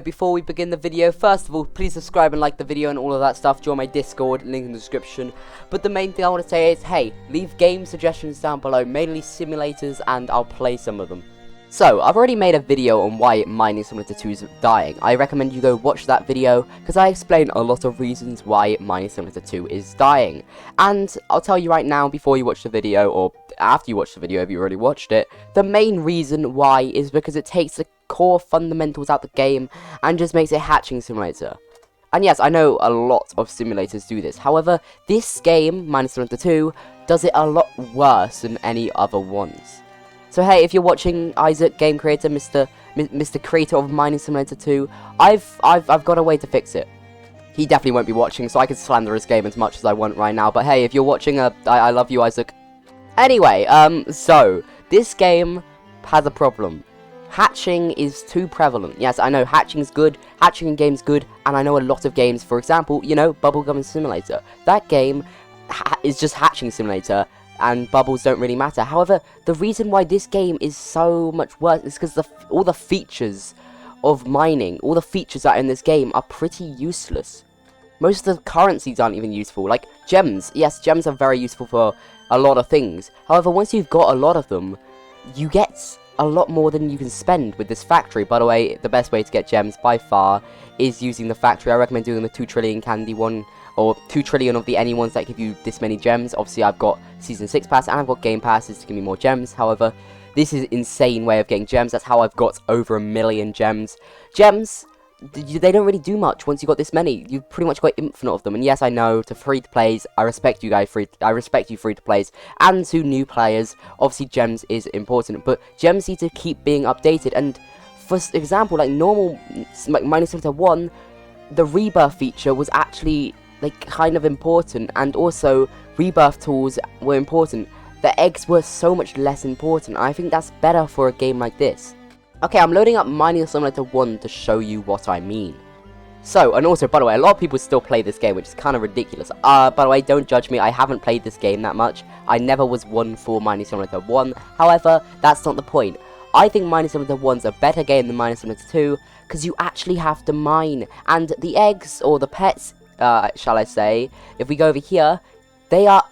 Before we begin the video, first of all, please subscribe and like the video and all of that stuff. Join my Discord, link in the description. But the main thing I want to say is, hey, leave game suggestions down below, mainly simulators, and I'll play some of them. So, I've already made a video on why Mining Simulator 2 is dying. I recommend you go watch that video, because I explain a lot of reasons why Mining Simulator 2 is dying. And I'll tell you right now, before you watch the video, or after you watch the video if you already watched it, the main reason why is because it takes the core fundamentals out the game and just makes it hatching simulator. And yes, I know a lot of simulators do this. However, this game, Mining Simulator 2, does it a lot worse than any other ones. So hey, if you're watching, Isaac, game creator, Mr. Creator of Mining Simulator 2, I've got a way to fix it. He definitely won't be watching, so I can slander his game as much as I want right now. But hey, if you're watching, I love you, Isaac. Anyway, so this game has a problem. Hatching is too prevalent. Yes, I know hatching's good, hatching in games good, and I know a lot of games, for example, you know, Bubblegum Simulator. That game is just hatching simulator, and bubbles don't really matter. However, the reason why this game is so much worse is because all the features of mining, all the features that are in this game are pretty useless. Most of the currencies aren't even useful, like gems. Yes, gems are very useful for a lot of things. However, once you've got a lot of them, you get a lot more than you can spend with this factory. By the way, the best way to get gems by far is using the factory. I recommend doing the 2 trillion candy one, or 2 trillion of the any ones that give you this many gems. Obviously, I've got Season 6 Pass, and I've got Game Passes to give me more gems. However, this is an insane way of getting gems. That's how I've got over 1 million gems. Gems, they don't really do much once you've got this many. You've pretty much got infinite of them. And yes, I know, to free-to-plays, I respect you guys, I respect you free-to-plays, and to new players, obviously gems is important. But gems need to keep being updated, and for example, like normal, like Mining Simulator 1, the rebirth feature was actually like kind of important, and also rebirth tools were important. The eggs were so much less important. I think that's better for a game like this. Okay, I'm loading up Mining Simulator 1 to show you what I mean. So, and also, by the way, a lot of people still play this game, which is kind of ridiculous. By the way, don't judge me, I haven't played this game that much. I never was one for Mining Simulator 1. However, that's not the point. I think Mining Simulator 1's a better game than Mining Simulator 2, because you actually have to mine. And the eggs, or the pets, shall I say, if we go over here, they're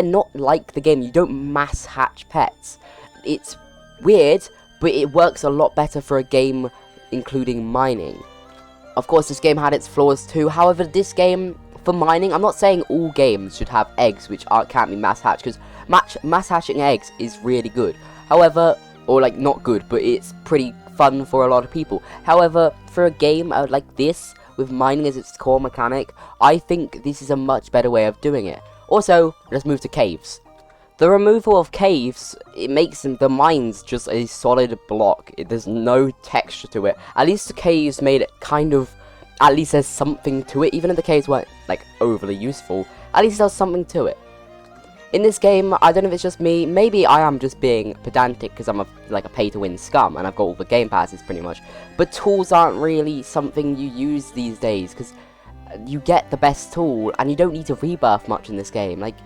not like the game. You don't mass hatch pets. It's weird, but it works a lot better for a game including mining. Of course, this game had its flaws too. However, this game, for mining, I'm not saying all games should have eggs which can't be mass hatched, because mass hatching eggs is really good. However, or like not good, but it's pretty fun for a lot of people. However, for a game like this, with mining as its core mechanic, I think this is a much better way of doing it. Also, let's move to caves. The removal of caves, it makes the mines just a solid block. There's no texture to it. At least the caves made it kind of, at least there's something to it. Even if the caves weren't like overly useful, at least there's something to it. In this game, I don't know if it's just me, maybe I am just being pedantic because I'm like a pay-to-win scum and I've got all the game passes pretty much, but tools aren't really something you use these days, because you get the best tool and you don't need to rebirth much in this game. Like,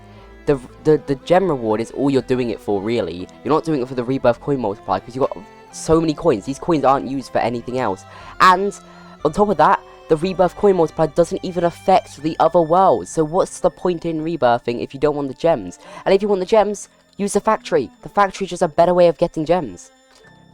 the gem reward is all you're doing it for, really. You're not doing it for the rebirth coin multiplier, because you've got so many coins. These coins aren't used for anything else. And on top of that, the rebirth coin multiplier doesn't even affect the other worlds. So what's the point in rebirthing if you don't want the gems? And if you want the gems, use the factory. The factory is just a better way of getting gems.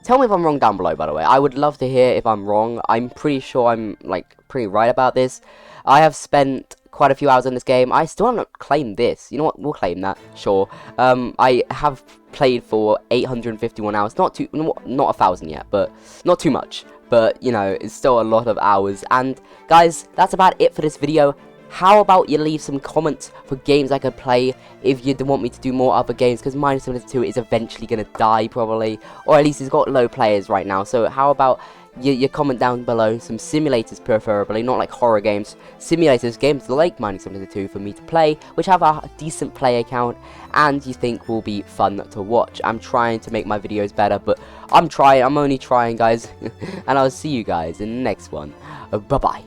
Tell me if I'm wrong down below, by the way. I would love to hear if I'm wrong. I'm pretty sure I'm like pretty right about this. I have spent quite a few hours in this game. I still haven't claimed this. You know what? We'll claim that. Sure. I have played for 851 hours. Not 1,000 yet, but not too much. But, you know, it's still a lot of hours. And, guys, that's about it for this video. How about you leave some comments for games I could play if you want me to do more other games, because Mining Simulator 2 is eventually going to die, probably. Or at least it's got low players right now. So how about you comment down below some simulators, preferably, not like horror games. Simulators, games like Mining Simulator 2 for me to play, which have a decent player count and you think will be fun to watch. I'm trying to make my videos better, but I'm only trying, guys. And I'll see you guys in the next one. Bye-bye.